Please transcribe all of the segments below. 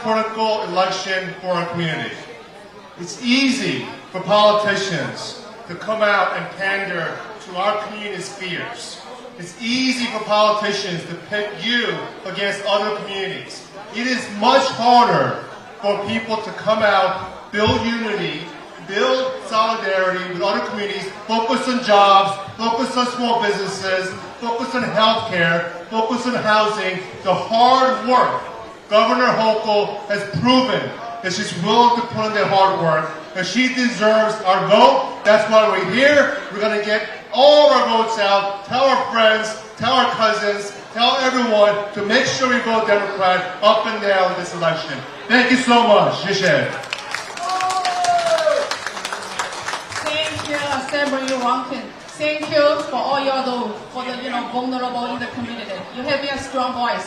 critical election for our community. It's easy for politicians to come out and pander to our community's fears. It's easy for politicians to pit you against other communities. It is much harder for people to come out, build unity, build solidarity with other communities, focus on jobs, focus on small businesses, focus on healthcare, focus on housing, the hard work. Governor Hochul has proven that she's willing to put in the hard work, and she deserves our vote. That's why we're here. We're going to get all of our votes out, tell our friends, tell our cousins, tell everyone to make sure we vote Democrat up and down this election. Thank you so much. 谢谢。 Thank you, Assembly Rankin. Thank you for all you do for the vulnerable in the community. You have been a strong voice.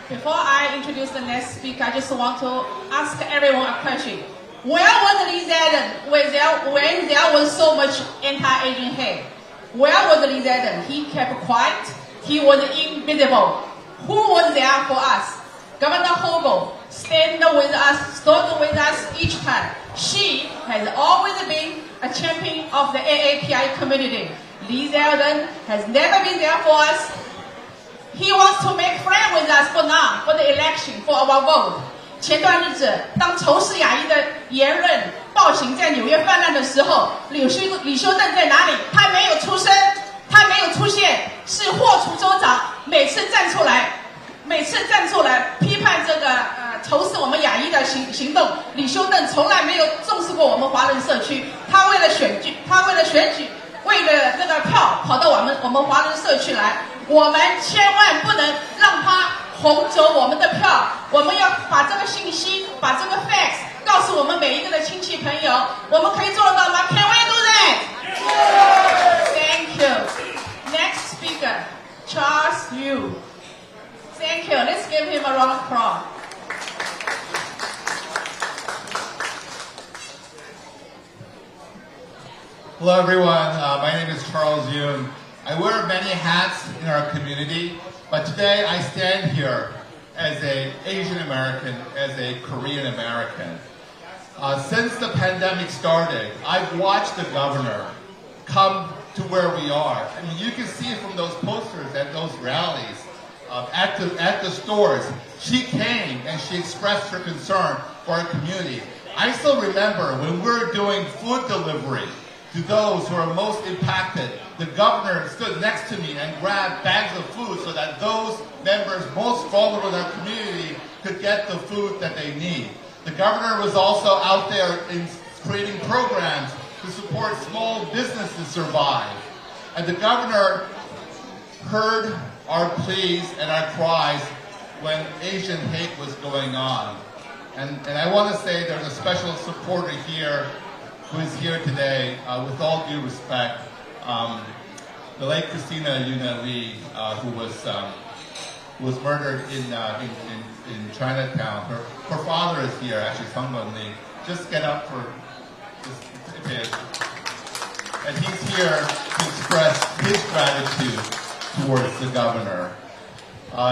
Before I introduce the next speaker, I just want to ask everyone a question. Where was Lee Zeldin when there was so much anti-Asian hate? Where was Lee Zeldin? He kept quiet. He was invisible. Who was there for us? Governor Hochul stood with us each time. She has always been a champion of the AAPI community. Lee Zeldin has never been there for us. He wants to make friends with us for now, for the election, for our vote. 前段日子，当仇视亚裔的言论暴行在纽约泛滥的时候，李修正在哪里？他没有出声，他没有出现，是霍楚州长每次站出来批判这个仇视我们亚裔的行动。李修正从来没有重视过我们华人社区，他为了选举，为了这个票跑到我们华人社区来，我们千万不能让他红走我们的票，我们要把这个信息，把这个 facts 告诉我们每一个的亲戚朋友，我们可以做得到吗 ？Can we do that? Thank you. Next speaker, Charles Yu. Thank you. Let's give him a round of applause. Hello everyone, my name is Charles Yun. I wear many hats in our community, but today I stand here as an Asian American, as a Korean American. Since the pandemic started, I've watched the governor come to where we are. I mean, you can see from those posters at those rallies, at the stores. She came and she expressed her concern for our community. I still remember when we were doing food delivery to those who are most impacted, the governor stood next to me and grabbed bags of food so that those members most vulnerable in our community could get the food that they need. The governor was also out there in creating programs to support small businesses survive. And the governor heard our pleas and our cries when Asian hate was going on. And I want to say there's a special supporter here who is here today, with all due respect, the late Christina Yuna Lee, who was murdered in Chinatown. Her father is here, actually, Sung Mun Lee. Just get up for this. And he's here to express his gratitude towards the governor.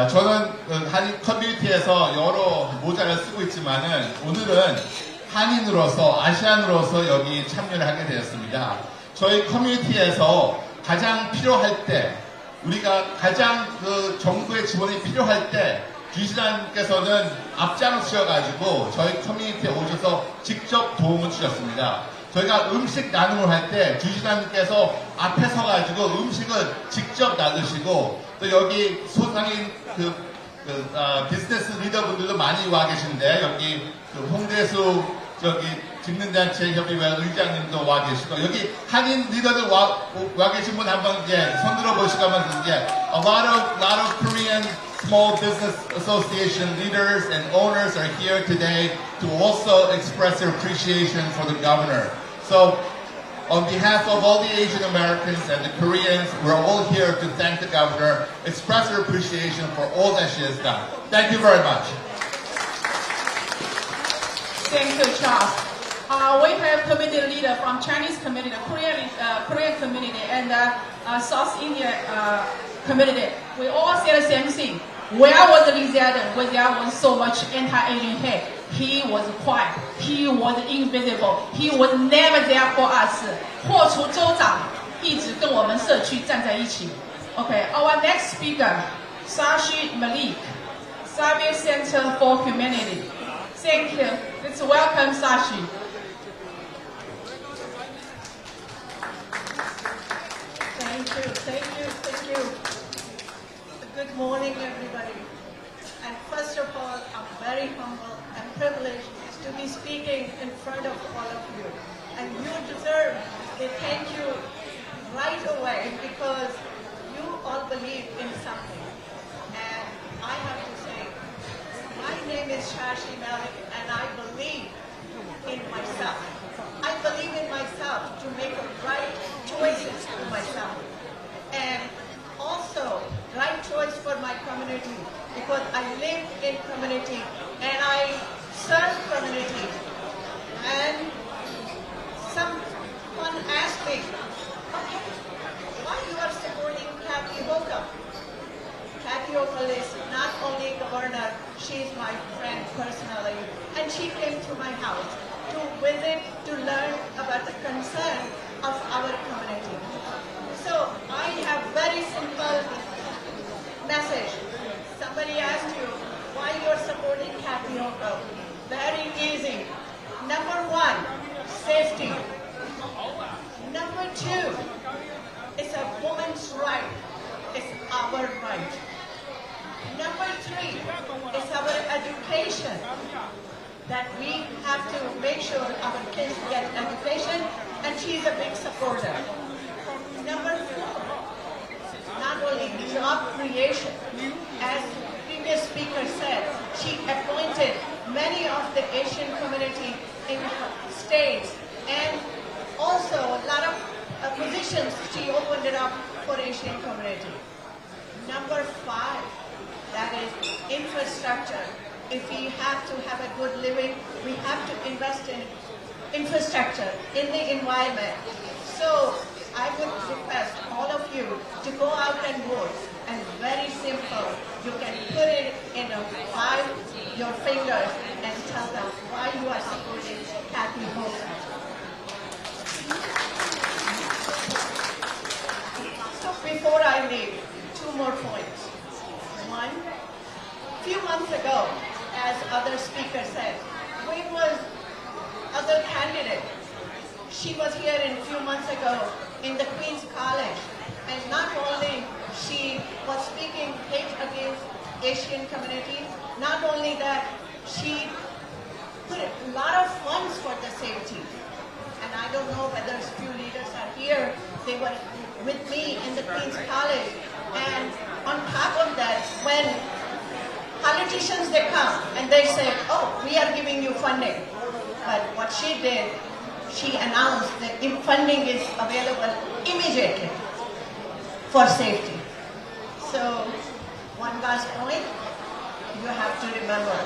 저는 한인 커뮤니티에서 여러 모자를 쓰고 있지만은 오늘은 한인으로서, 아시안으로서 여기 참여를 하게 되었습니다. 저희 커뮤니티에서 가장 필요할 때, 우리가 가장 그 정부의 지원이 필요할 때, 주시장님께서는 앞장서셔가지고 저희 커뮤니티에 오셔서 직접 도움을 주셨습니다. 저희가 음식 나눔을 할 때 주시장님께서 앞에 서가지고 음식을 직접 나누시고, 또 여기 소상인 비즈니스 리더분들도 많이 와 계신데, 여기 홍대수 저기 직능단체 협의회 의장님도 와 계시고, 여기 한인 리더들 와 계신 분 한번 손 들어 보시고 한번 a lot of Korean small business association leaders and owners are here today to also express their appreciation for the governor. So on behalf of all the Asian Americans and the Koreans, we're all here to thank the governor, express our appreciation for all that she has done. Thank you very much. Thank you, Charles. We have community leader from Chinese community, Korean community, and South Indian community. We all say the same thing. Where was Lee Zeldin when there was so much anti-Asian hate? He was quiet. He was invisible. He was never there for us. 霍楚州长一直跟我们社区站在一起。Okay, our next speaker, Sashi Malik, Service Center for Humanity. Thank you. Let's welcome Sashi. Thank you. Good morning, everybody. And first of all, I'm very humble and privileged to be speaking in front of all of you. And you deserve a thank you right away because you all believe in something. And I have to say, my name is Shashi Malik and I believe in myself. I believe in myself to make right choices for myself. And also, right choice for my community because I live in community and I serve community. And someone asked me, okay, why you are supporting Kathy Hochul? Kathy Hochul is not only governor, she's my friend personally, and she came to my house to visit, to learn about the concern of our community. So I have very simple message. Somebody asked you why you're supporting Kathy Hochul. Very easy. Number one, safety. Number two, it's a woman's right. It's our right. Number three, it's our education. That we have to make sure our kids get education, and she's a big supporter. Number four, not only job creation, as previous speaker said, she appointed many of the Asian community in states, and also a lot of positions she opened it up for Asian community. Number five, that is infrastructure. If we have to have a good living, we have to invest in infrastructure, in the environment. So I would request all of you to go out and vote. And very simple, you can put it in your fingers and tell them why you are supporting Kathy Hochul. So before I leave, two more points. One, a few months ago, as other speakers said, we was other candidate. She was here a few months ago in the Queen's College, and not only she was speaking hate against Asian community, not only that, she put a lot of funds for the safety. And I don't know whether a few leaders are here. They were with me in the Queen's College, and on top of that, when politicians, they come and they say, oh, we are giving you funding. But what she did, she announced that funding is available immediately for safety. So, one last point, you have to remember,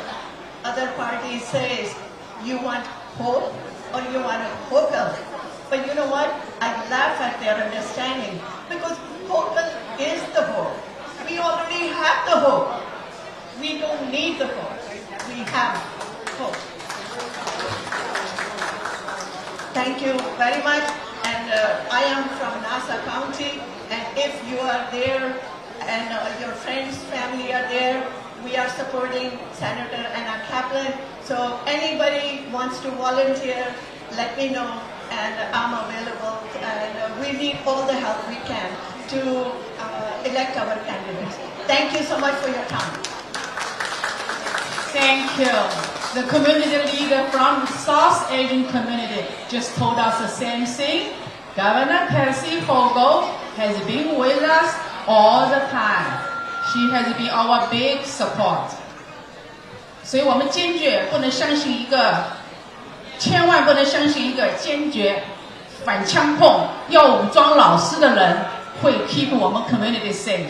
other parties says, you want hope or you want a Hochul. But you know what? I laugh at their understanding because Hochul is the hope. We already have the hope. We don't need the hope. We have hope. Thank you very much. And I am from Nassau County. And if you are there and your friends, family are there, we are supporting Senator Anna Kaplan. So anybody wants to volunteer, let me know. And I'm available. And we need all the help we can to elect our candidates. Thank you so much for your time. Thank you. The community leader from South Asian community just told us the same thing. Governor Kathy Hochul has been with us all the time. She has been our big support. 所以我们坚决不能相信一个，千万不能相信一个坚决反枪控、要武装老师的人会 keep 我们 community safe.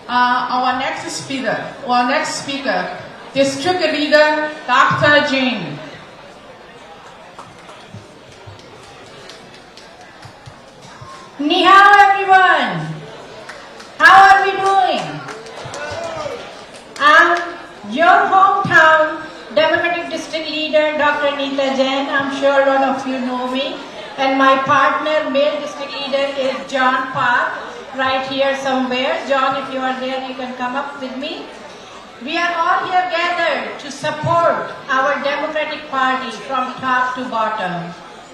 Our next speaker, District Leader Dr. Jin. Ni hao, everyone. How are we doing? I'm your hometown Dr. Neeta Jain. I'm sure a lot of you know me. And my partner, male district leader, is John Park, right here somewhere. John, if you are there, you can come up with me. We are all here gathered to support our Democratic Party from top to bottom.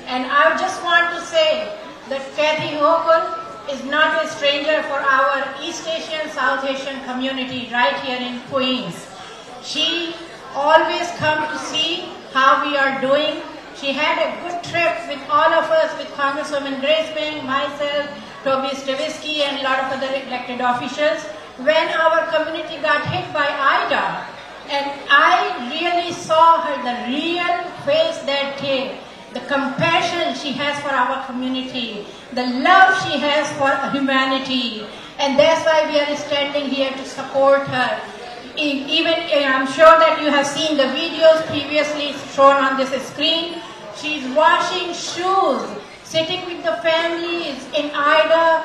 And I just want to say that Kathy Hochul is not a stranger for our East Asian, South Asian community right here in Queens. She always comes to see how we are doing. She had a good trip with all of us, with Congresswoman Grace Meng, myself, Toby Stravinsky, and a lot of other elected officials, when our community got hit by Ida. And I really saw her, the real face that day, the compassion she has for our community, the love she has for humanity, and that's why we are standing here to support her. Even, I'm sure that you have seen the videos previously shown on this screen. She's washing shoes, sitting with the families in Ida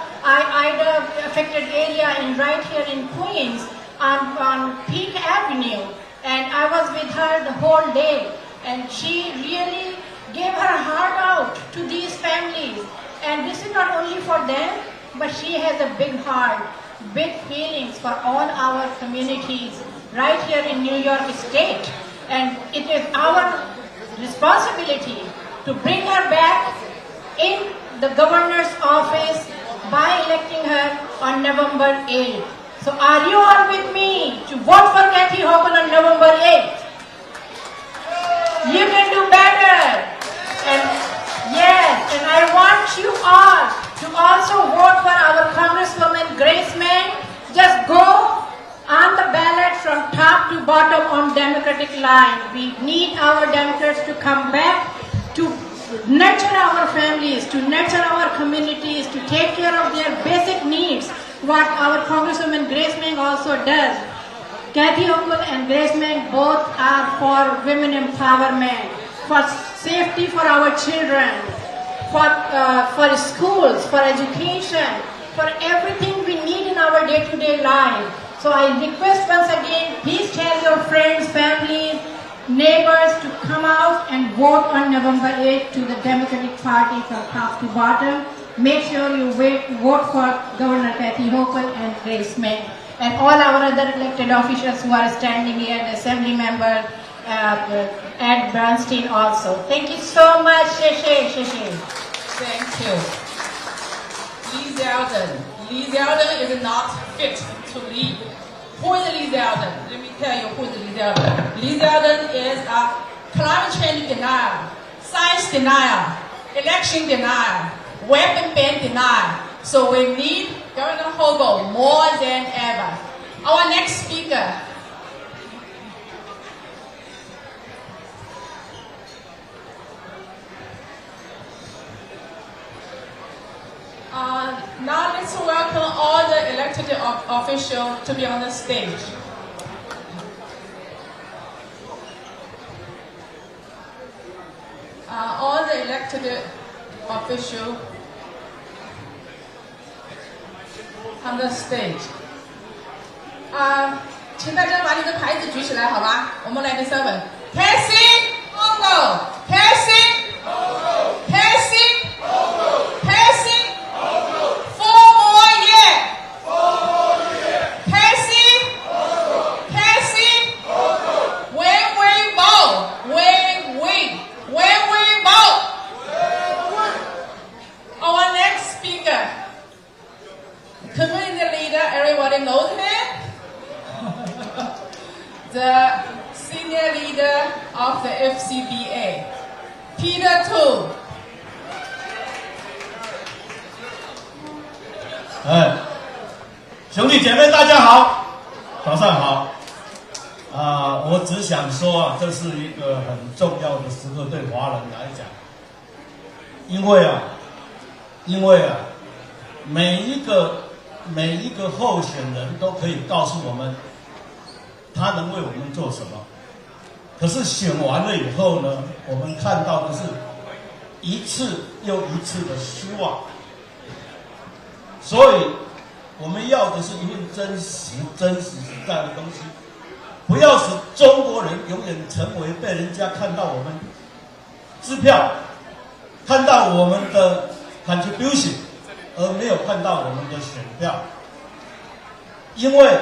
affected area right here in Queens on Peak Avenue. And I was with her the whole day, and she really gave her heart out to these families. And this is not only for them, but she has a big heart, big feelings for all our communities right here in New York State. And it is our responsibility to bring her back in the governor's office by electing her on November 8th. So are you all with me to vote for Kathy Hochul on November 8th? You can do better. And yes, and I want you all to also vote for our Congresswoman Grace Meng. Just go on the ballot from top to bottom on Democratic line. We need our Democrats to come back to nurture our families, to nurture our communities, to take care of their basic needs, what our Congresswoman Grace Meng also does. Kathy Hochul and Grace Meng both are for women empowerment, for safety for our children, for schools, for education, for everything we need in our day-to-day life. So I request once again, please tell your friends, families, neighbors to come out and vote on November 8th to the Democratic Party from top to bottom. Make sure you vote for Governor Kathy Hochul and Grace Meng, and all our other elected officials who are standing here, the Assembly member, Ed Bernstein also. Thank you so much, Sheshe. Thank you. Lee Zeldin. Lee Zeldin is not fit to lead. Who is Lee Zeldin? Let me tell you who is Lee Zeldin. Lee Zeldin is a climate change denier, science denier, election denier, weapon ban denier. So we need Governor Hochul more than ever. Our next speaker. Now let's welcome all the elected officials to be on the stage. All the elected officials on the stage. 请大家把你的牌子举起来，好吧？我们来个三吻。开心 ，Hochul， 开心 ，Hochul， 开心 ，Hochul， 开心 ，4 more years， 开心 ，Hochul， 开心 ，Hochul， when we vote， our next speaker, community leader, everybody knows him. The senior leader of the FCBA, Peter Tu. 兄弟姐妹大家好，早上好。我只想说这是一个很重要的时刻对华人来讲，因为每一个候选人都可以告诉我们他能为我们做什么，可是选完了以后呢，我们看到的是一次又一次的失望。所以我们要的是一份真实实在的东西，不要使中国人永远成为被人家看到我们支票，看到我们的 contribution， 而没有看到我们的选票。因为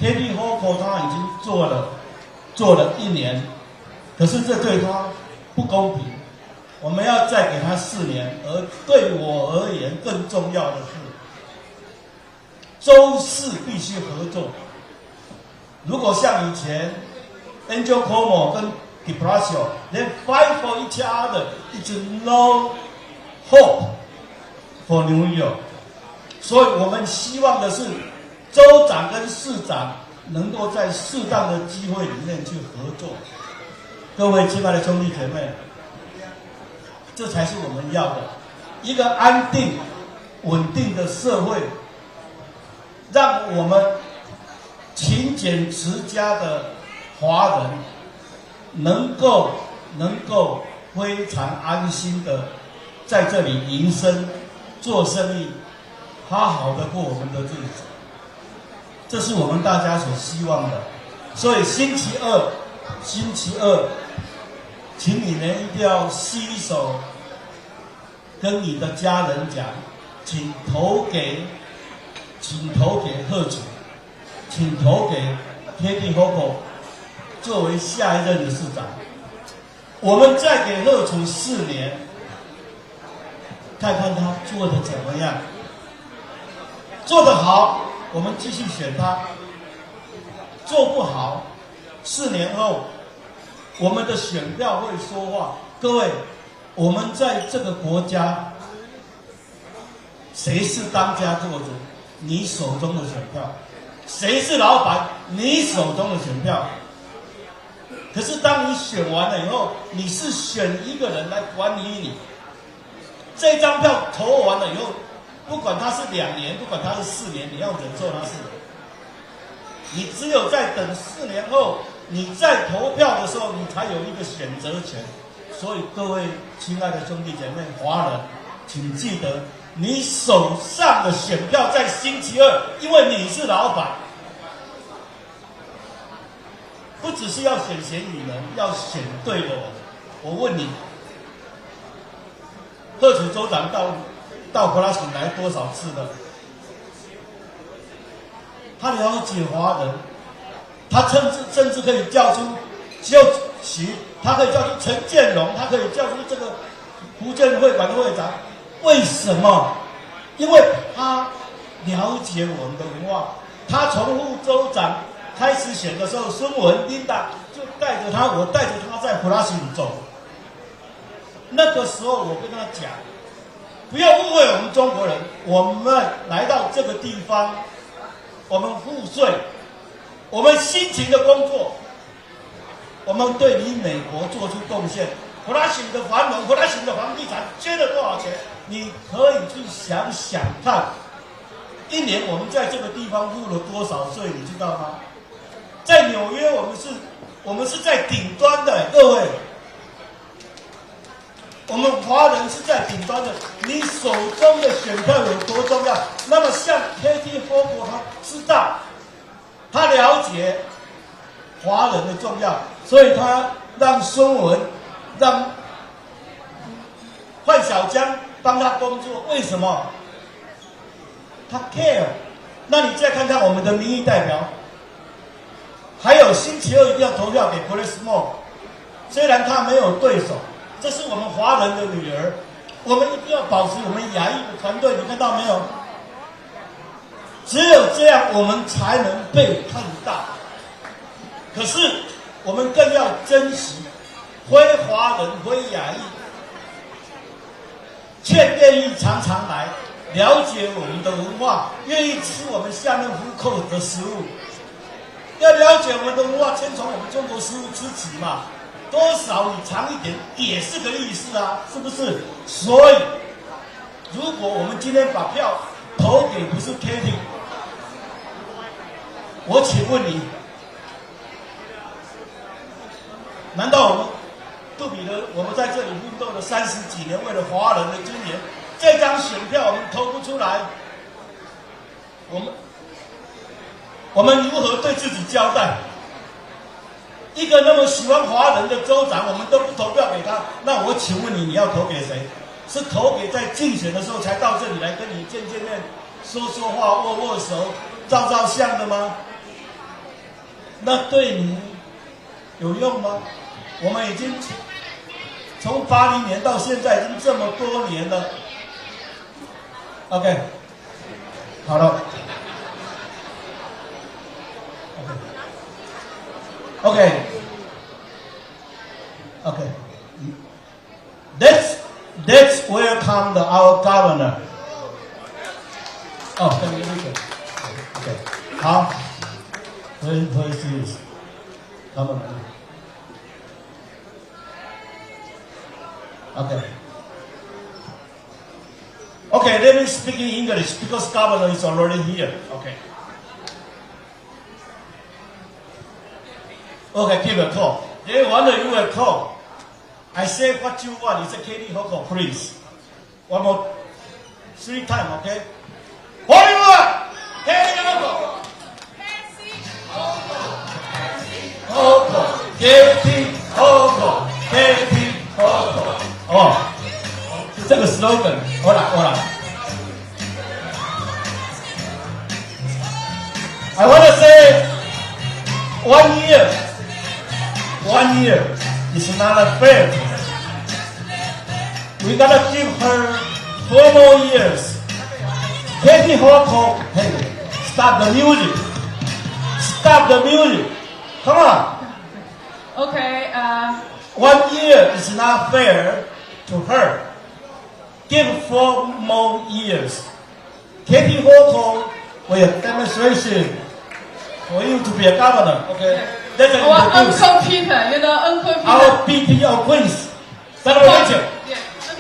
KT Hochul 他已经做了1年，可是这对他不公平。我们要再给他4年，而对我而言更重要的是，州市必须合作。如果像以前 Angel Cuomo 跟 de Blasio they fight for each other, it's no hope for New York。所以我们希望的是，州长跟市长能够在适当的机会里面去合作。各位亲爱的兄弟姐妹，这才是我们要的一个安定、稳定的社会，让我们勤俭持家的华人能够非常安心的在这里营生、做生意，好好的过我们的日子。这是我们大家所希望的。所以星期二，请你们一定要携手跟你的家人讲，请投给贺楚，请投给 KT Hochul 作为下一任的市长。我们再给贺楚4年，看看他做的怎么样。做得好，我们继续选他；做不好，4年后我们的选票会说话。各位，我们在这个国家，谁是当家作主？你手中的选票。谁是老板？你手中的选票。可是当你选完了以后，你是选一个人来管理你。这张票投完了以后，不管他是2年，不管他是4年，你要忍受他4年。你只有在等4年后，你在投票的时候，你才有一个选择权。所以各位亲爱的兄弟姐妹，华人，请记得，你手上的选票在星期二，因为你是老板，不只是要选贤与能，要选对的人。我问你，贺楚州长到布拉省来多少次了？他了解华人，他甚至可以叫出就徐，他可以叫出陈建荣，他可以叫出这个福建会馆的会长。为什么？因为他了解我们的文化。他从副州长开始选的时候，孙文、琳达就带着他，我带着他在普拉西姆走。那个时候我跟他讲，不要误会我们中国人，我们来到这个地方，我们赋税，我们辛勤的工作，我们对你美国做出贡献。普拉西姆的繁荣，普拉西姆的房地产捐了多少钱？你可以去想想看，1年我们在这个地方付了多少税，你知道吗？在纽约，我们是在顶端的，各位，我们华人是在顶端的。你手中的选票有多重要？那么像 KT Hochul 他知道，他了解华人的重要，所以他让孙文、让范小江帮他工作。为什么？他 care。那你再看看我们的民意代表，还有星期二一定要投票给 Chris Moore， 虽然他没有对手，这是我们华人的女儿，我们一定要保持我们亚裔的团队，你看到没有？只有这样，我们才能被看到。可是我们更要珍惜非华人、非亚裔，却愿意常常来了解我们的文化，愿意吃我们下面虎口的食物。要了解我们的文化，先从我们中国食物吃起嘛，多少你尝一点也是个意思啊，是不是？所以，如果我们今天把票投给不是 KT， 我请问你，难道我们不比得我们在这里奋斗了30几年，为了华人的尊严，这张选票我们投不出来，我们如何对自己交代？一个那么喜欢华人的州长，我们都不投票给他，吗？那我请问你，你要投给谁？是投给在竞选的时候才到这里来跟你见面、说话、握手、照相的吗？那对你有用吗？我们已经从80年到现在已经这么多年了。OK， 好了。OK. Let's welcome our governor. Oh, thank you. Okay. 好 Please. Come on. Okay, let me speak in English because governor is already here. Okay, keep it calm. They want you a call. I say what you want. It's a Katie Hochul, please. One more, 3 times, okay? What do you want? Katie Hochul. Katie Hochul. Katie Hochul. Oh, 这个 slogan. 好啦。I want to say 1 year. 1 year is not fair to her. We gotta give her 4 more years. Katie Hochul, hey, stop the music. Come on. Okay. 1 year is not fair to her. Give 4 more years. Katie Hochul will demonstration for you to be a governor. Okay. Our Uncle Peter, Uncle Peter. Our BTO Queens. Celebration.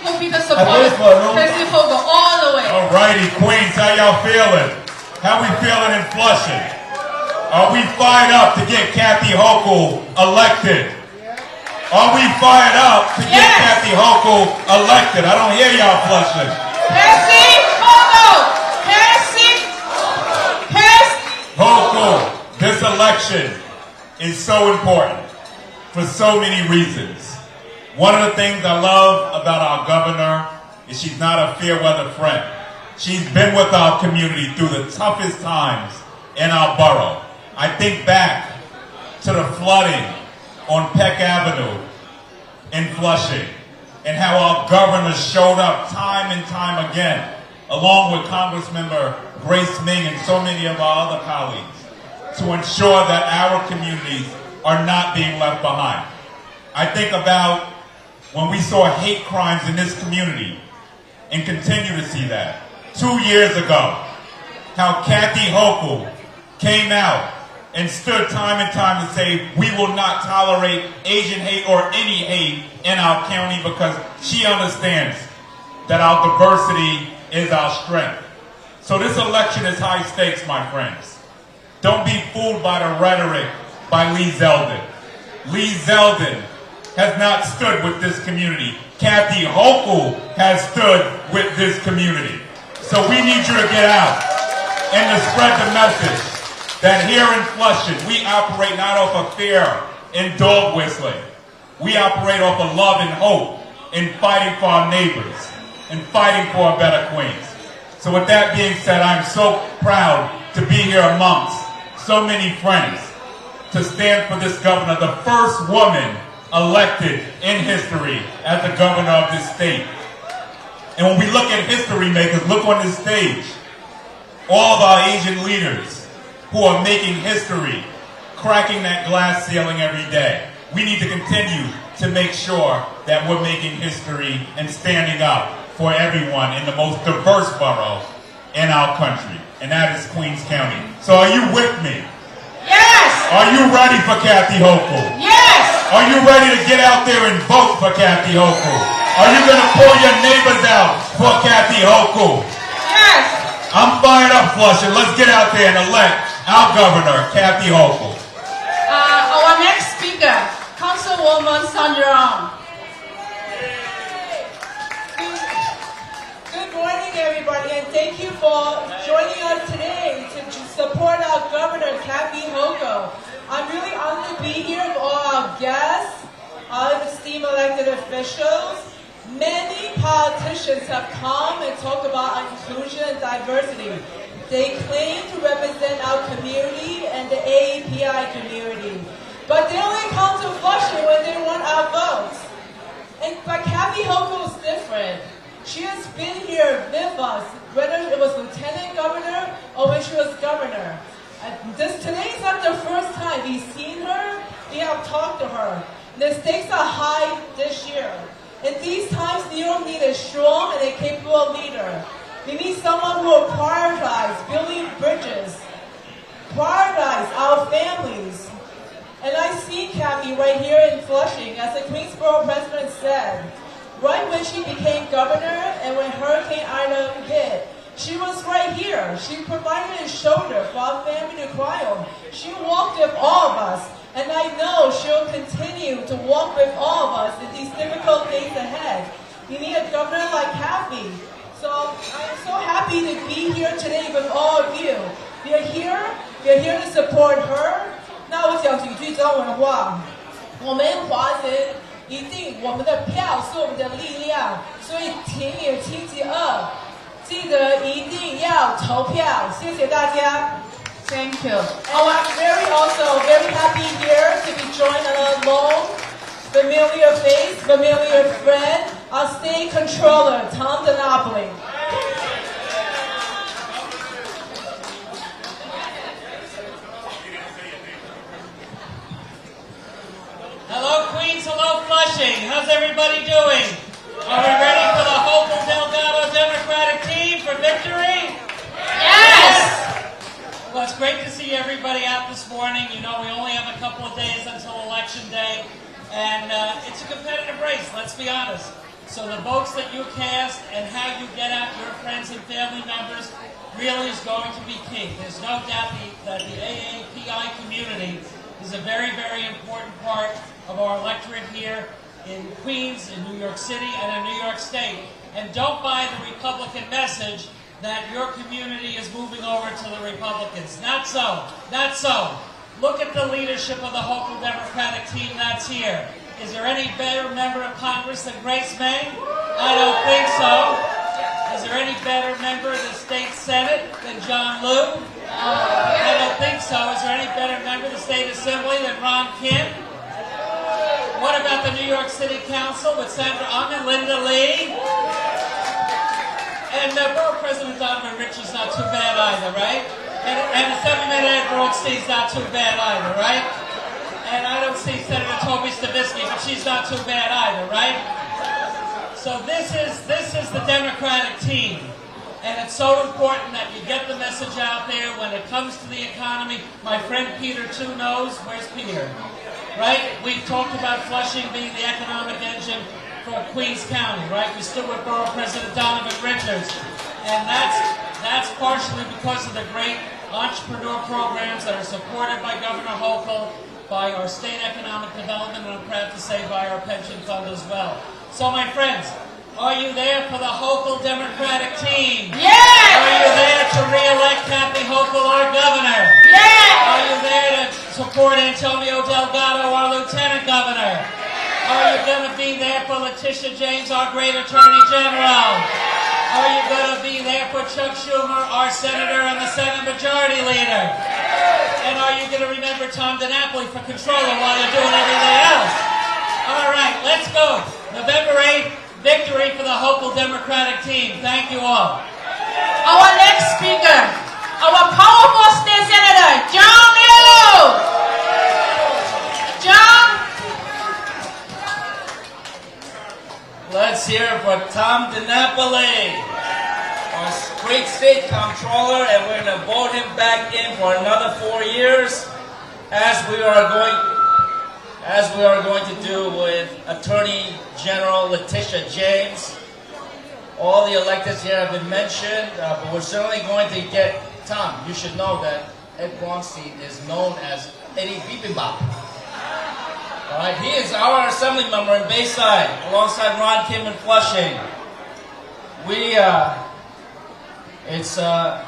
Uncle Peter supports Katie Hochul all the way. All righty, Queens, how y'all feeling? How we feeling in Flushing? Are we fired up to get Kathy Hochul elected? Are we fired up to get Kathy Hochul elected? I don't hear y'all Flushing. Kathy Hochul. Hochul, this election is so important for so many reasons. One of the things I love about our governor is she's not a fair weather friend. She's been with our community through the toughest times in our borough. I think back to the flooding on Peck Avenue in Flushing and how our governor showed up time and time again, along with Congressmember Grace Ming and so many of our other colleagues, to ensure that our communities are not being left behind. I think about when we saw hate crimes in this community and continue to see that. 2 years ago, how Kathy Hochul came out and stood time and time to say we will not tolerate Asian hate or any hate in our county because she understands that our diversity is our strength. So this election is high stakes, my friends. Don't be fooled by the rhetoric by Lee Zeldin. Lee Zeldin has not stood with this community. Kathy Hochul has stood with this community. So we need you to get out and to spread the message that here in Flushing, we operate not off of fear and dog whistling. We operate off of love and hope in fighting for our neighbors and fighting for a better Queens. So with that being said, I'm so proud to be here amongst so many friends to stand for this governor, the first woman elected in history as the governor of this state. And when we look at history makers, look on this stage, all of our Asian leaders who are making history, cracking that glass ceiling every day. We need to continue to make sure that we're making history and standing up for everyone in the most diverse borough in our country, and that is Queens County. So are you with me? Yes! Are you ready for Kathy Hochul? Yes! Are you ready to get out there and vote for Kathy Hochul? Are you going to pull your neighbors out for Kathy Hochul? Yes! I'm fired up, Flushing. Let's get out there and elect our governor, Kathy Hochul. Our next speaker, Councilwoman Sandra. Good morning, everybody, and thank you for joining us today to support our governor, Kathy Hochul. I'm really honored to be here with all our guests esteemed elected officials, many politicians have come and talked about inclusion and diversity. They claim to represent our community and the AAPI community. But they only come to Flushing when they want our votes. But Kathy Hochul is different. She has been here with us, whether it was lieutenant governor or when she was governor. Today is not the first time we've seen her, we have talked to her. The stakes are high this year. In these times, New York needs a strong and a capable leader. We need someone who will prioritize building bridges, prioritize our families. And I see Kathy right here in Flushing, as the Queensboro president said, right when she became governor and when Hurricane Ida hit, she was right here. She provided a shoulder for our family to cry on. She walked with all of us, and I know she'll continue to walk with all of us in these difficult days ahead. We need a governor like Kathy. So I'm so happy to be here today with all of you. We are here to support her. 那我讲几句中文话，我们华人一定，我们的票是我们的力量，所以田野星期二，记得一定要投票。谢谢大家。Thank you. Oh, I'm also very happy here to be joined on a long, familiar face, familiar friend, our state controller, Tom DiNapoli. Hello Queens, hello Flushing. How's everybody doing? Are we ready for the Hochul Delgado Democratic team for victory? Yes! Well, it's great to see everybody out this morning. You know, we only have a couple of days until Election Day, and it's a competitive race, let's be honest. So the votes that you cast and how you get out your friends and family members really is going to be key. There's no doubt that the AAPI community is a very, very important part of our electorate here in Queens, in New York City, and in New York State. And don't buy the Republican message that your community is moving over to the Republicans. Not so. Not so. Look at the leadership of the Hochul Democratic team that's here. Is there any better member of Congress than Grace May? I don't think so. Is there any better member of the State Senate than John Liu? I don't think so. Is there any better member of the State Assembly than Ron Kim? What about the New York City Council with Sandra Ung and Linda Lee? And Borough President Donovan Richie's not too bad either, right? And Assemblyman Ed Broadstein's not too bad either, right? And I don't see Senator Toby Stavisky, but she's not too bad either, right? So this is the Democratic team. And it's so important that you get the message out there when it comes to the economy. My friend Peter too knows. Where's Peter? Right? We've talked about Flushing being the economic engine for Queens County, right? We stood with Borough President Donovan Richards. And that's partially because of the great entrepreneur programs that are supported by Governor Hochul, by our state economic development, and I'm proud to say by our pension fund as well. So my friends, are you there for the Hochul Democratic team? Yes! Are you there to re-elect Kathy Hochul, our governor? Yes! Are you there to support Antonio Delgado, our lieutenant governor? Are you going to be there for Letitia James, our great attorney general? Are you going to be there for Chuck Schumer, our senator and the Senate majority leader? And are you going to remember Tom DiNapoli for controller while you're doing everything else? All right, let's go. November 8th, victory for the Hochul Democratic team. Thank you all. Our next speaker, our powerful state senator, John Liu. John. Let's hear it for Tom DiNapoli, our great state comptroller, and we're going to vote him back in for another 4 years, as we are going to do with Attorney General Letitia James. All the electeds here have been mentioned, but we're certainly going to get Tom. You should know that Ed Braunstein is known as Eddie Bibimbap. All right, he is our assembly member in Bayside, alongside Ron Kim in Flushing. It's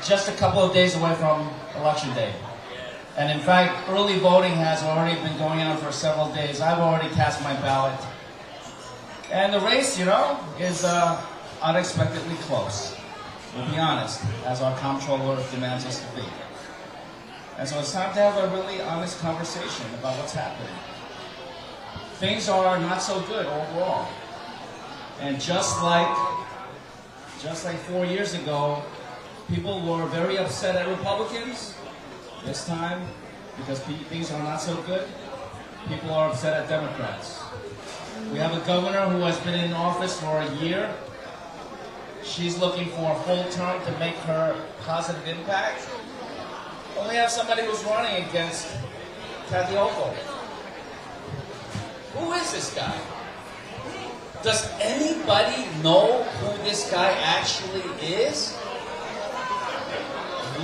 just a couple of days away from Election Day. And in fact, early voting has already been going on for several days. I've already cast my ballot. And the race, you know, is unexpectedly close. We'll be honest, as our comptroller demands us to be. And so it's time to have a really honest conversation about what's happening. Things are not so good overall. And just like 4 years ago, people were very upset at Republicans. This time, because things are not so good, people are upset at Democrats. We have a governor who has been in office for a year. She's looking for a full term to make her positive impact. But we have somebody who's running against Kathy Hochul. Who is this guy? Does anybody know who this guy actually is?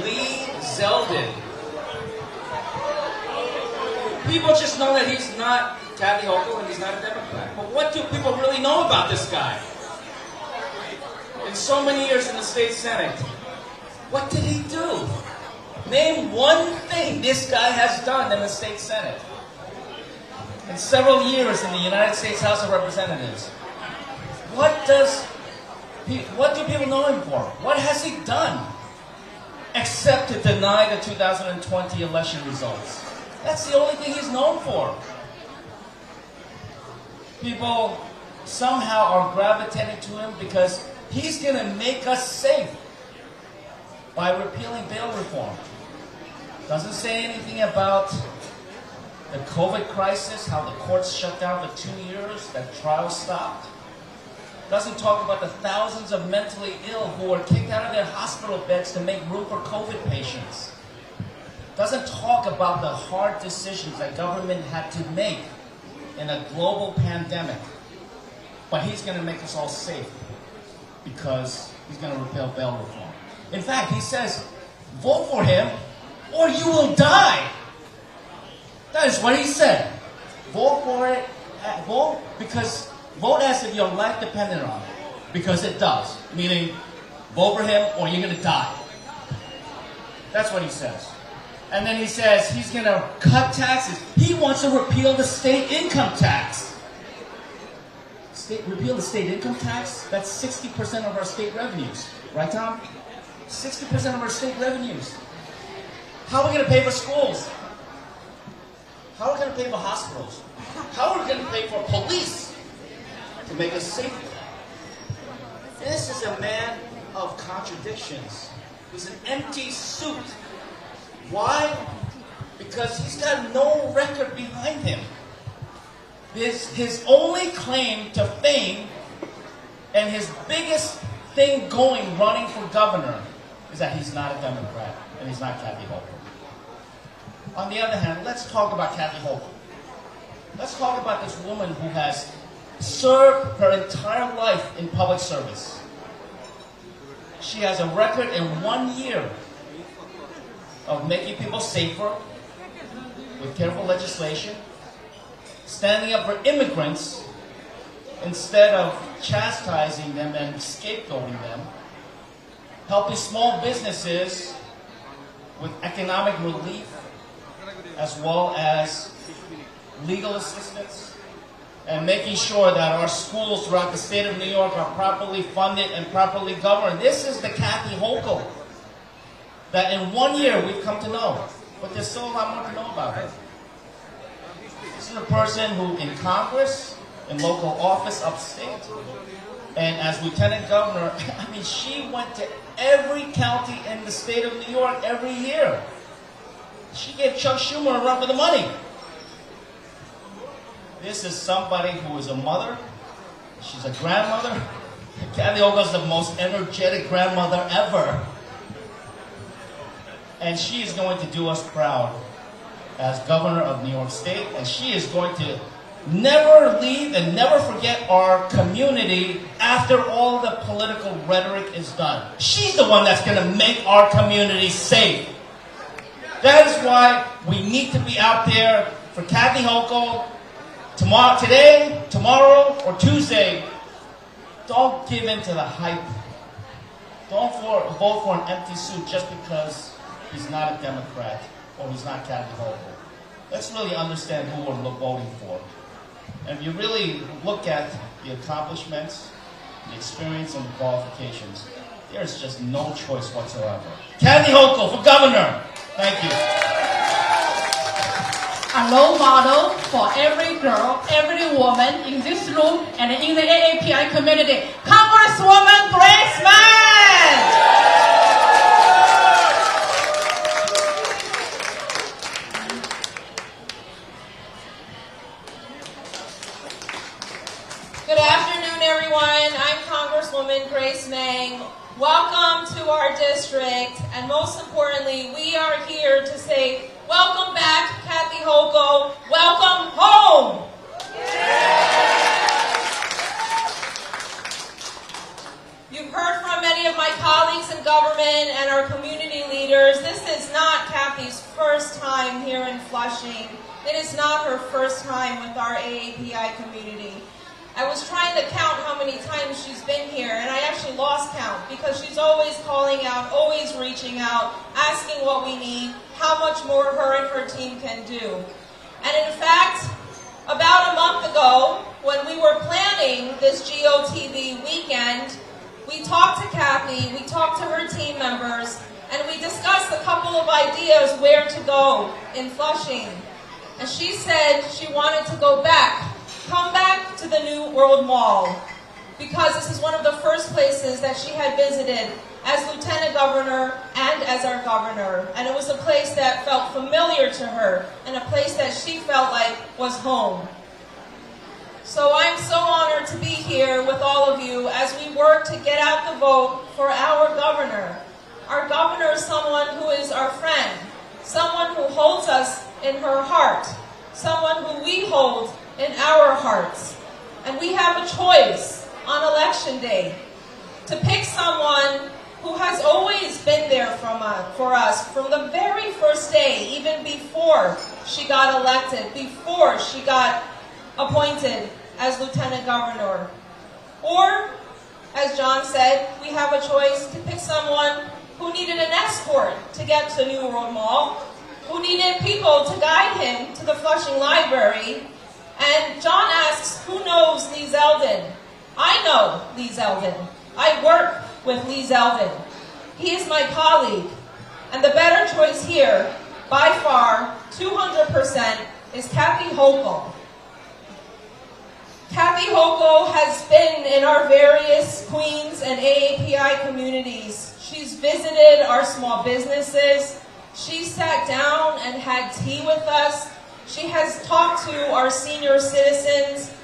Lee Zeldin. People just know that he's not Kathy Hochul and he's not a Democrat. But what do people really know about this guy? In so many years in the state Senate, what did he do? Name one thing this guy has done in the state Senate. In several years in the United States House of Representatives. What do people know him for? What has he done? Except to deny the 2020 election results. That's the only thing he's known for. People somehow are gravitating to him because he's going to make us safe by repealing bail reform. Doesn't say anything about the COVID crisis, how the courts shut down for 2 years, that trials stopped. Doesn't talk about the thousands of mentally ill who were kicked out of their hospital beds to make room for COVID patients. Doesn't talk about the hard decisions that government had to make in a global pandemic. But he's going to make us all safe because he's going to repeal bail reform. In fact, he says, vote for him or you will die. That is what he said. Vote for it. Vote as if your life depended on it. Because it does. Meaning, vote for him or you're going to die. That's what he says. And then he says he's going to cut taxes. He wants to repeal the state income tax. Repeal the state income tax? That's 60% of our state revenues. Right, Tom? 60% of our state revenues. How are we going to pay for schools? How are we going to pay for hospitals? How are we going to pay for police to make us safer? This is a man of contradictions. He's an empty suit. Why? Because he's got no record behind him. His only claim to fame and his biggest thing going running for governor is that he's not a Democrat and he's not Kathy Hochul. On the other hand, let's talk about Kathy Hochul. Let's talk about this woman who has served her entire life in public service. She has a record in 1 year of making people safer with careful legislation, standing up for immigrants instead of chastising them and scapegoating them, helping small businesses with economic relief as well as legal assistance, and making sure that our schools throughout the state of New York are properly funded and properly governed. This is the Kathy Hochul that in 1 year we've come to know, but there's still a lot more to know about her. This is a person who in Congress, in local office upstate, and as lieutenant governor, I mean, she went to every county in the state of New York every year. She gave Chuck Schumer a run for the money. This is somebody who is a mother. She's a grandmother. Kathy Hochul is the most energetic grandmother ever. And she is going to do us proud as governor of New York State. And she is going to never leave and never forget our community after all the political rhetoric is done. She's the one that's going to make our community safe. That is why we need to be out there for Kathy Hochul today, tomorrow, or Tuesday. Don't give in to the hype. Don't vote for an empty suit just because he's not a Democrat. or who's not Kathy Hochul. Let's really understand who we're voting for. And if you really look at the accomplishments, the experience, and the qualifications, there's just no choice whatsoever. Kathy Hochul for governor. Thank you. A role model for every girl, every woman in this room and in the AAPI community. Congresswoman Grace Mann! Good afternoon, everyone. I'm Congresswoman Grace Meng. Welcome to our district, and most importantly, we are here to say, welcome back, Kathy Hochul. Welcome home. You've heard from many of my colleagues in government and our community leaders. This is not Kathy's first time here in Flushing. It is not her first time with our AAPI community. I was trying to count how many times she's been here, and I actually lost count because she's always calling out, always reaching out, asking what we need, how much more her and her team can do. And in fact, about a month ago, when we were planning this GOTV weekend, we talked to Kathy, we talked to her team members, and we discussed a couple of ideas where to go in Flushing. And she said she wanted to go back. Come back to the New World Mall, because this is one of the first places that she had visited as Lieutenant Governor and as our governor. And it was a place that felt familiar to her and a place that she felt like was home. So I'm so honored to be here with all of you as we work to get out the vote for our governor. Our governor is someone who is our friend, someone who holds us in her heart, someone who we hold in our hearts. And we have a choice on Election Day to pick someone who has always been there for us from the very first day, even before she got elected, before she got appointed as Lieutenant Governor. Or, as John said, we have a choice to pick someone who needed an escort to get to New World Mall, who needed people to guide him to the Flushing Library. And John asks, who knows Lee Zeldin? I know Lee Zeldin. I work with Lee Zeldin. He is my colleague. And the better choice here, by far, 200%, is Kathy Hochul. Kathy Hochul has been in our various Queens and AAPI communities. She's visited our small businesses. She sat down and had tea with us. She has talked to our senior citizens.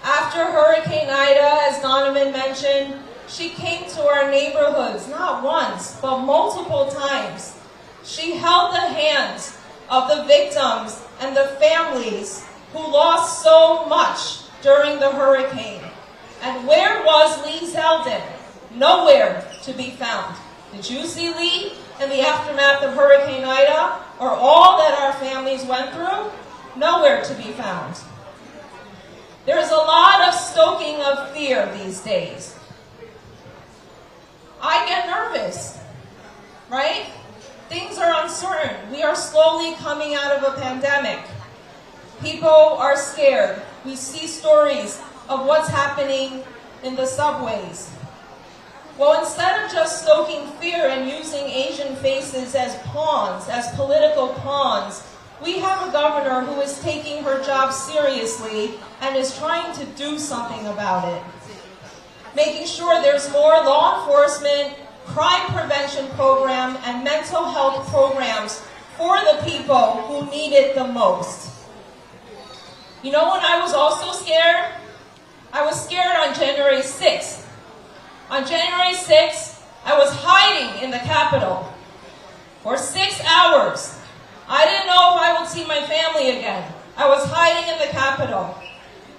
After Hurricane Ida, as Donovan mentioned, she came to our neighborhoods, not once, but multiple times. She held the hands of the victims and the families who lost so much during the hurricane. And where was Lee Zeldin? Nowhere to be found. Did you see Lee in the aftermath of Hurricane Ida, or all that our families went through? Nowhere to be found. There's a lot of stoking of fear these days. I get nervous, right? Things are uncertain. We are slowly coming out of a pandemic. People are scared. We see stories of what's happening in the subways. Well, instead of just stoking fear and using Asian faces as pawns, as political pawns, we have a governor who is taking her job seriously and is trying to do something about it. Making sure there's more law enforcement, crime prevention program, and mental health programs for the people who need it the most. You know when I was also scared? I was scared on January 6th. On January 6th, I was hiding in the Capitol for 6 hours. I didn't know if I would see my family again. I was hiding in the Capitol.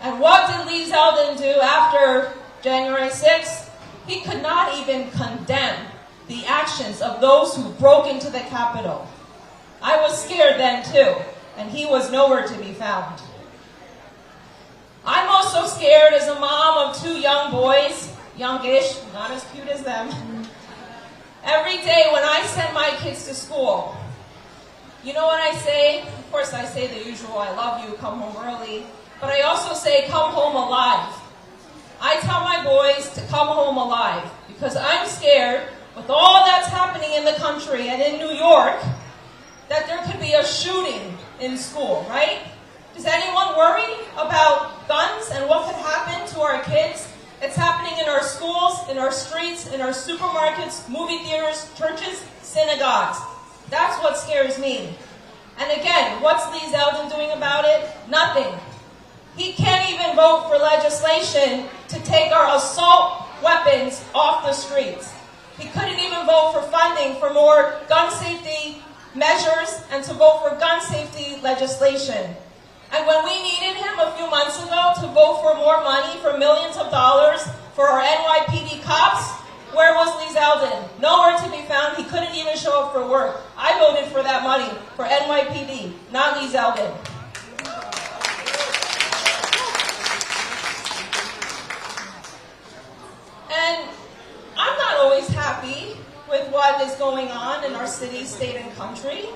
And what did Lee Zeldin do after January 6th? He could not even condemn the actions of those who broke into the Capitol. I was scared then too, and he was nowhere to be found. I'm also scared as a mom of 2 young boys, youngish, not as cute as them. Every day when I send my kids to school, You know what I say? Of course I say the usual, I love you, come home early. But I also say, come home alive. I tell my boys to come home alive because I'm scared with all that's happening in the country and in New York that there could be a shooting in school, right? Does anyone worry about guns and what could happen to our kids? It's happening in our schools, in our streets, in our supermarkets, movie theaters, churches, synagogues. That's what scares me. And again, what's Lee Zeldin doing about it? Nothing. He can't even vote for legislation to take our assault weapons off the streets. He couldn't even vote for funding for more gun safety measures and to vote for gun safety legislation. And when we needed him a few months ago to vote for more money, for millions of dollars for our NYPD cops, where was Lee Zeldin? Nowhere to be found. He couldn't even show up for work. I voted for that money for NYPD, not Lee Zeldin. And I'm not always happy with what is going on in our city, state, and country.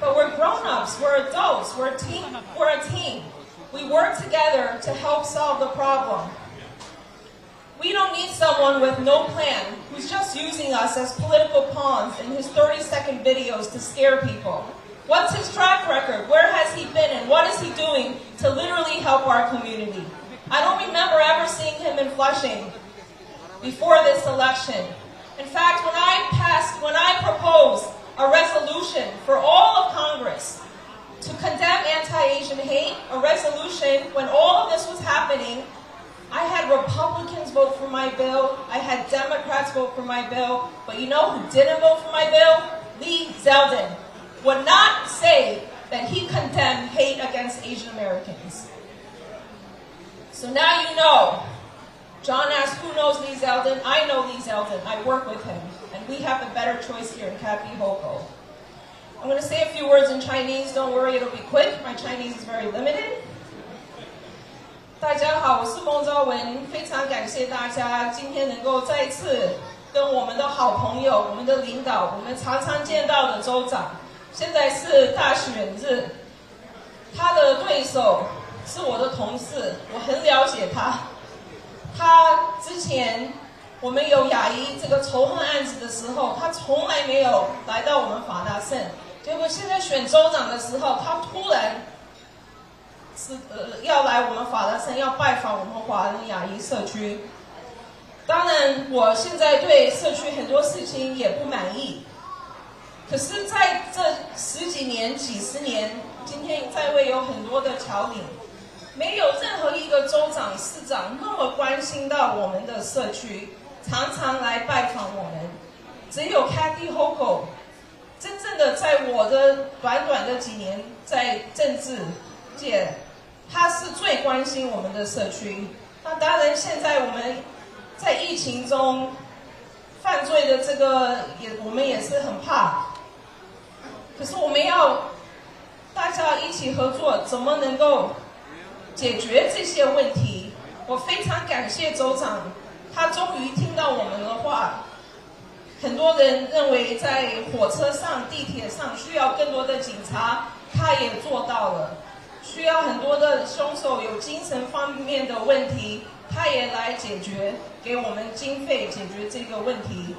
But we're grown-ups, we're adults, we're a team. We work together to help solve the problem. We don't need someone with no plan who's just using us as political pawns in his 30-second videos to scare people. What's his track record? Where has he been and what is he doing to literally help our community? I don't remember ever seeing him in Flushing before this election. In fact, when I proposed a resolution for all of Congress to condemn anti-Asian hate, a resolution when all of this was happening, I had Republicans vote for my bill, I had Democrats vote for my bill, but you know who didn't vote for my bill? Lee Zeldin would not say that he condemned hate against Asian Americans. So now you know. John asked, who knows Lee Zeldin? I know Lee Zeldin. I work with him. And we have a better choice here in Kathy Hochul. I'm going to say a few words in Chinese. Don't worry, it'll be quick. My Chinese is very limited. 大家好，我是孟昭文，非常感谢大家今天能够再次跟我们的好朋友、我们的领导、我们常常见到的州长，现在是大选日，他的对手是我的同事，我很了解他。他之前我们有亚裔这个仇恨案子的时候，他从来没有来到我们法大胜。结果现在选州长的时候，他突然要来我们法大胜，要拜访我们华人亚裔社区。当然，我现在对社区很多事情也不满意。可是在这十几年、几十年，今天在位有很多的侨领。没有任何一个州长、市长那么关心到我们的社区，常常来拜访我们。只有 Kathy Hochul 真正的在我的短短的几年在政治界，他是最关心我们的社区。那当然，现在我们在疫情中犯罪的这个我们也是很怕。可是我们要大家一起合作，怎么能够解决这些问题？我非常感谢州长，他终于听到我们的话。很多人认为在火车上、地铁上需要更多的警察，他也做到了。需要很多的凶手有精神方面的问题，他也来解决，给我们经费解决这个问题。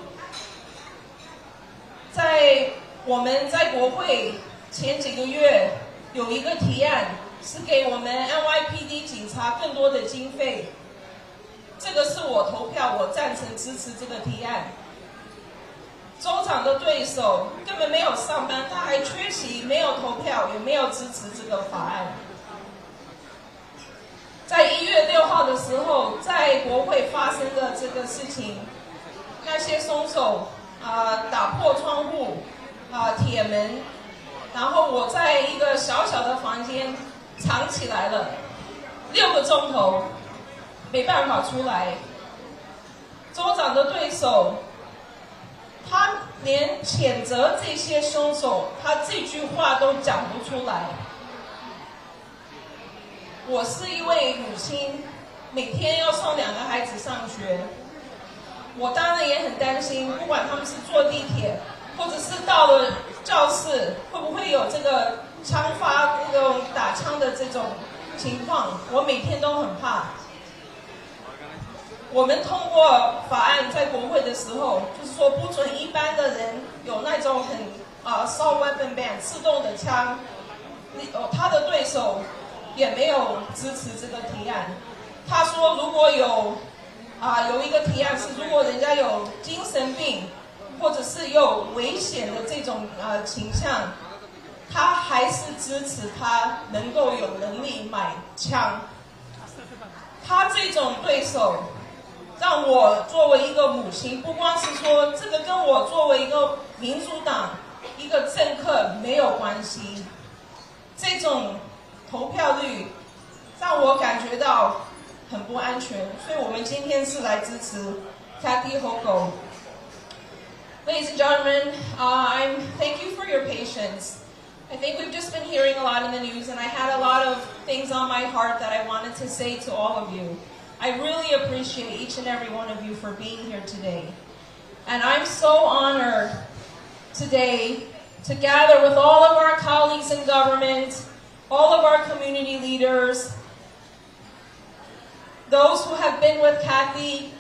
我们在国会前几个月有一个提案，是给我们 NYPD 警察更多的经费。这个是我投票，我赞成支持这个提案。州长的对手根本没有上班，他还缺席，没有投票，也没有支持这个法案。在1月6号的时候，在国会发生的这个事情，那些凶手打破窗户铁门，然后我在一个小小的房间藏起来了6个钟头，没办法出来。州长的对手，他连谴责这些凶手，他这句话都讲不出来。我是一位母亲，每天要送2个孩子上学，我当然也很担心，不管他们是坐地铁或者是到了教室，会不会有这个枪发这种打枪的这种情况？我每天都很怕。我们通过法案在国会的时候，就是说不准一般的人有那种很assault weapon ban 自动的枪，他的对手也没有支持这个提案。他说如果有一个提案是，如果人家有精神病或者是有危险的这种倾向，他还是支持他能够有能力买枪。他这种对手让我作为一个母亲，不光是说这个跟我作为一个民主党一个政客没有关系，这种投票率让我感觉到很不安全，所以我们今天是来支持 Kathy Hochul. Ladies and gentlemen, thank you for your patience. I think we've just been hearing a lot in the news, and I had a lot of things on my heart that I wanted to say to all of you. I really appreciate each and every one of you for being here today. And I'm so honored today to gather with all of our colleagues in government, all of our community leaders, those who have been with Kathy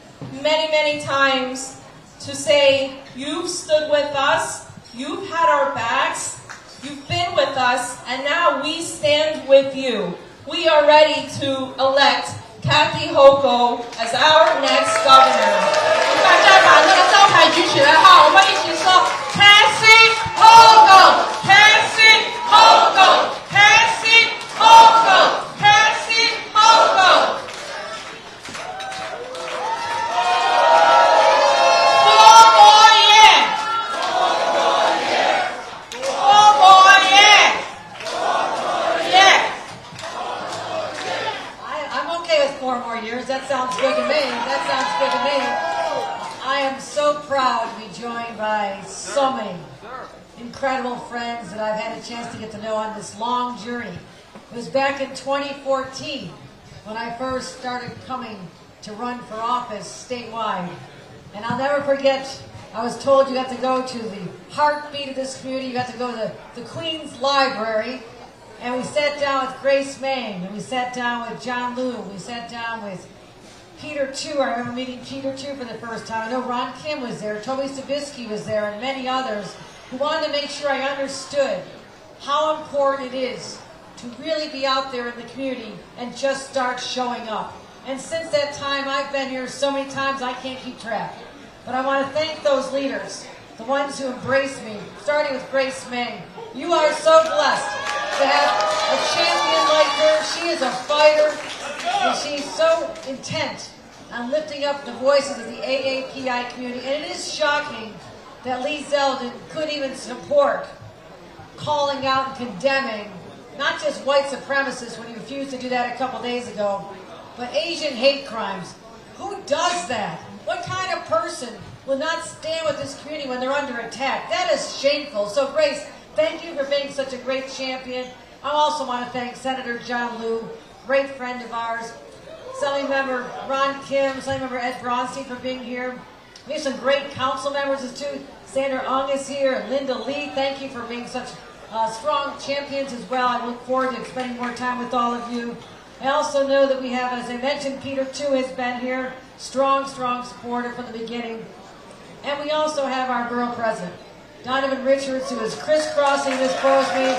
many, many times, to say, you've stood with us, you've had our backs, you've been with us, and now we stand with you. We are ready to elect Kathy Hochul as our next governor. 大家把那个招牌举起来哈，我们一起说 Kathy Hochul, Kathy Hochul, Kathy Hochul, Kathy Hochul. 4 more years. That sounds good to me. That sounds good to me. I am so proud to be joined by so many incredible friends that I've had a chance to get to know on this long journey. It was back in 2014 when I first started coming to run for office statewide. And I'll never forget, I was told you got to go to the heartbeat of this community. You got to go to the Queen's Library. And we sat down with Grace Main, and we sat down with John Liu, we sat down with Peter Tu. I remember meeting Peter Tu for the first time. I know Ron Kim was there, Toby Sabisky was there, and many others who wanted to make sure I understood how important it is to really be out there in the community and just start showing up. And since that time, I've been here so many times I can't keep track. But I want to thank those leaders, the ones who embraced me, starting with Grace May. You are so blessed to have a champion like her. She is a fighter, and she's so intent on lifting up the voices of the AAPI community. And it is shocking that Lee Zeldin could even support calling out and condemning not just white supremacists when he refused to do that a couple days ago, but Asian hate crimes. Who does that? What kind of person will not stand with this community when they're under attack? That is shameful. So Grace, thank you for being such a great champion. I also want to thank Senator John Liu, great friend of ours, Assembly Member Ron Kim, Assembly Member Ed Braunstein for being here. We have some great council members too. Sandra Ung is here, and Linda Lee. Thank you for being such strong champions as well. I look forward to spending more time with all of you. I also know that we have, as I mentioned, Peter Tu has been here, strong supporter from the beginning. And we also have our borough president, Donovan Richards, who is crisscrossing this borough with me.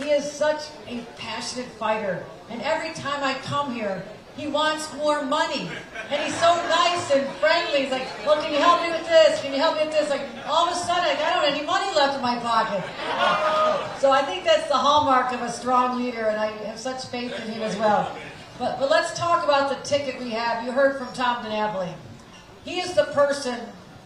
He is such a passionate fighter. And every time I come here, he wants more money. And he's so nice and friendly. He's like, well, can you help me with this? Can you help me with this? Like, all of a sudden, I don't have any money left in my pocket. So I think that's the hallmark of a strong leader, and I have such faith in him as well. But let's talk about the ticket we have. You heard from Tom DiNapoli. He is the person,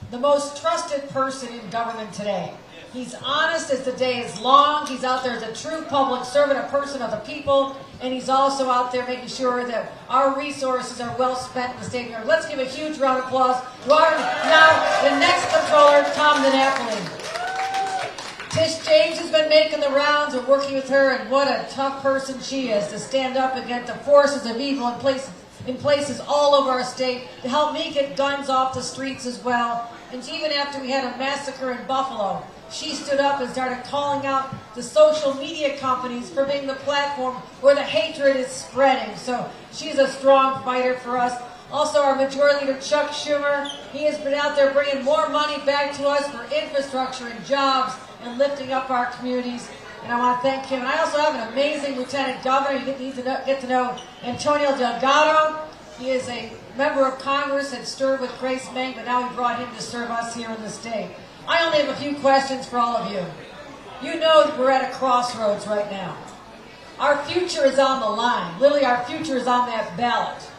the most trusted person in government today. He's honest as the day is long. He's out there as a true public servant, a person of the people, and he's also out there making sure that our resources are well spent in the state of New York. Let's give a huge round of applause to our now the next controller, Tom DiNapoli. Tish James has been making the rounds and working with her, and what a tough person she is to stand up against the forces of evil in places all over our state, to help me get guns off the streets as well. And even after we had a massacre in Buffalo, she stood up and started calling out the social media companies for being the platform where the hatred is spreading. So she's a strong fighter for us. Also, our Majority Leader, Chuck Schumer, he has been out there bringing more money back to us for infrastructure and jobs and lifting up our communities. And I want to thank him. And I also have an amazing Lieutenant Governor. You need to get to know Antonio Delgado. He is a member of Congress that served with Grace Meng, but now we brought him to serve us here in the state. I only have a few questions for all of you. You know that we're at a crossroads right now. Our future is on the line. Literally, our future is on that ballot.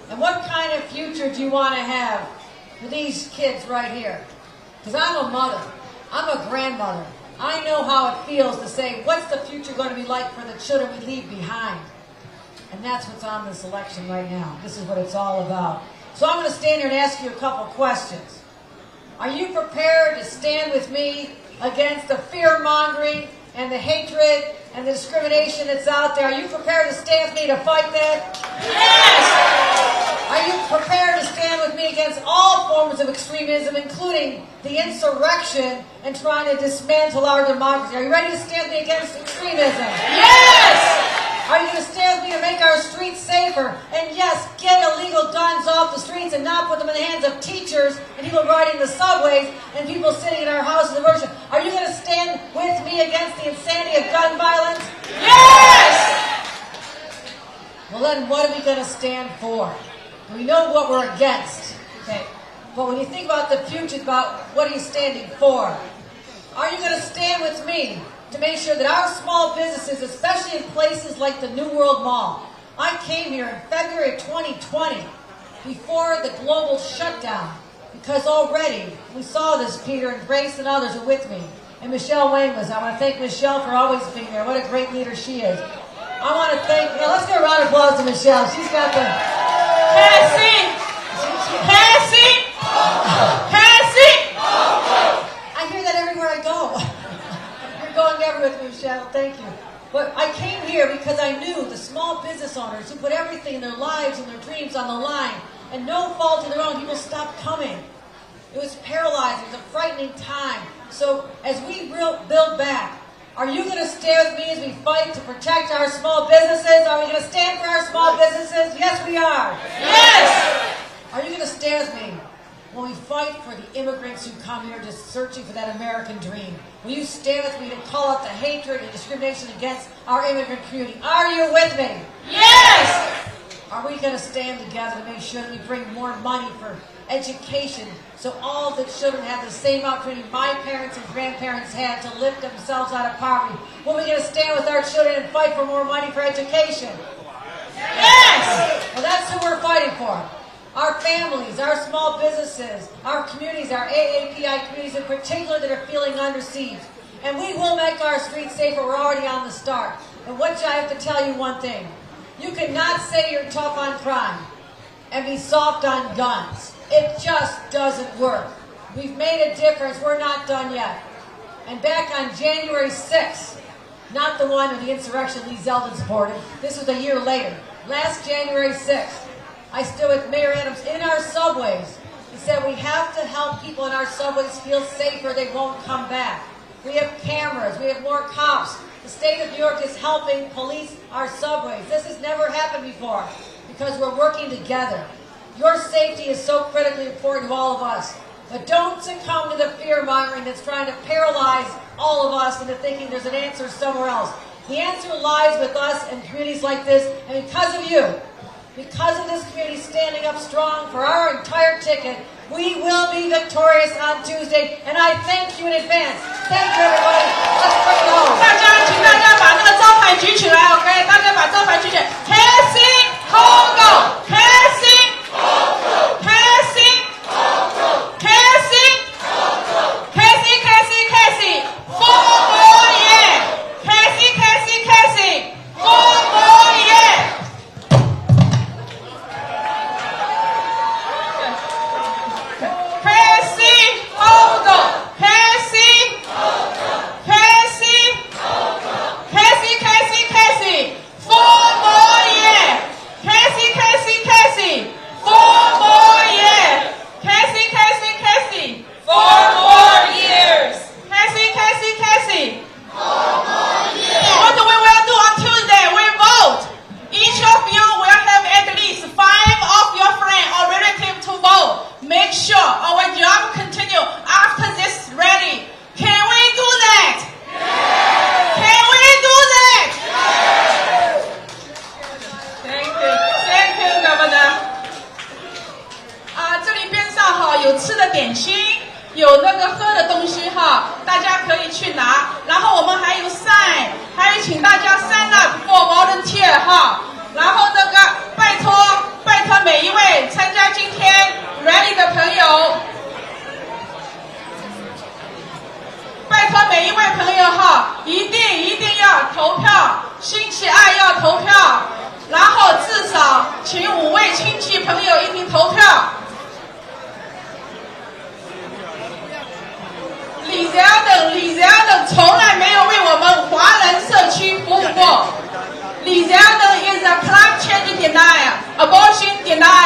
And what kind of future do you want to have for these kids right here? Because I'm a mother. I'm a grandmother. I know how it feels to say, what's the future going to be like for the children we leave behind? And that's what's on this election right now. This is what it's all about. So I'm going to stand here and ask you a couple questions. Are you prepared to stand with me against the fear-mongering and the hatred and the discrimination that's out there? Are you prepared to stand with me to fight that? Yes! Are you prepared to stand with me against all forms of extremism, including the insurrection and trying to dismantle our democracy? Are you ready to stand with me against extremism? Yes! Are you going to stand with me to make our streets safer? And yes, get illegal guns off the streets and not put them in the hands of teachers and people riding the subways and people sitting in our houses of worship. Are you going to stand with me against the insanity of gun violence? Yes! Well then, what are we going to stand for? We know what we're against. Okay. But when you think about the future, it's about what are you standing for? Are you going to stand with me to make sure that our small businesses, especially in places like the New World Mall, I came here in February of 2020, before the global shutdown, because already, we saw this, Peter and Grace and others are with me, and Michelle Wayne was. I want to thank Michelle for always being there. What a great leader she is. I want to thank, let's give a round of applause to Michelle. She's got the... Cassie! Cassie! Cassie! I hear that everywhere I go. Going ever with me, Michelle. Thank you. But I came here because I knew the small business owners who put everything in their lives and their dreams on the line, and no fault of their own, people stopped coming. It was paralyzing. It was a frightening time. So as we build back, are you going to stand with me as we fight to protect our small businesses? Are we going to stand for our small businesses? Yes, we are. Yes! Are you going to stand with me when we fight for the immigrants who come here just searching for that American dream? Will you stand with me to call out the hatred and discrimination against our immigrant community? Are you with me? Yes! Are we going to stand together to make sure that we bring more money for education so all the children have the same opportunity my parents and grandparents had to lift themselves out of poverty? Will we going to stand with our children and fight for more money for education? Yes! Well, that's who we're fighting for. Our families, our small businesses, our communities, our AAPI communities in particular that are feeling under siege. And we will make our streets safer. We're already on the start. And what I have to tell you one thing. You cannot say you're tough on crime and be soft on guns. It just doesn't work. We've made a difference. We're not done yet. And back on January 6th, not the one of the insurrection Lee Zeldin supported, this was a year later, last January 6th, I stood with Mayor Adams in our subways. He said we have to help people in our subways feel safer. They won't come back. We have cameras. We have more cops. The state of New York is helping police our subways. This has never happened before because we're working together. Your safety is so critically important to all of us. But don't succumb to the fear-mongering that's trying to paralyze all of us into thinking there's an answer somewhere else. The answer lies with us in communities like this, and because of you, because of this community standing up strong for our entire ticket, we will be victorious on Tuesday, and I thank you in advance. Thank you, everybody. Let's bring it home. 大家，请大家把那个招牌举起来 ，OK？ 大家把招牌举起来。Cassie Hochul, Cassie Hochul, Cassie Hochul, Cassie Hochul, Cassie, Cassie, Cassie, 4 more years. Cassie, Cassie, Cassie, 4 more years. Cassie Hochul, Cassie Hochul, Cassie Hochul, Cassie, Cassie, Cassie, 4 more years. Cassie, Cassie. 点心，有那个喝的东西哈，大家可以去拿。然后我们还有 sign， 还有请大家 sign up for volunteer 哈。然后那个拜托每一位参加今天 rally 的朋友，拜托每一位朋友哈，一定要投票，星期二要投票，然后至少请5位亲戚朋友一起投票。李泽等从来没有为我们华人社区服务过。李泽等 is a climate change denier, abortion denier.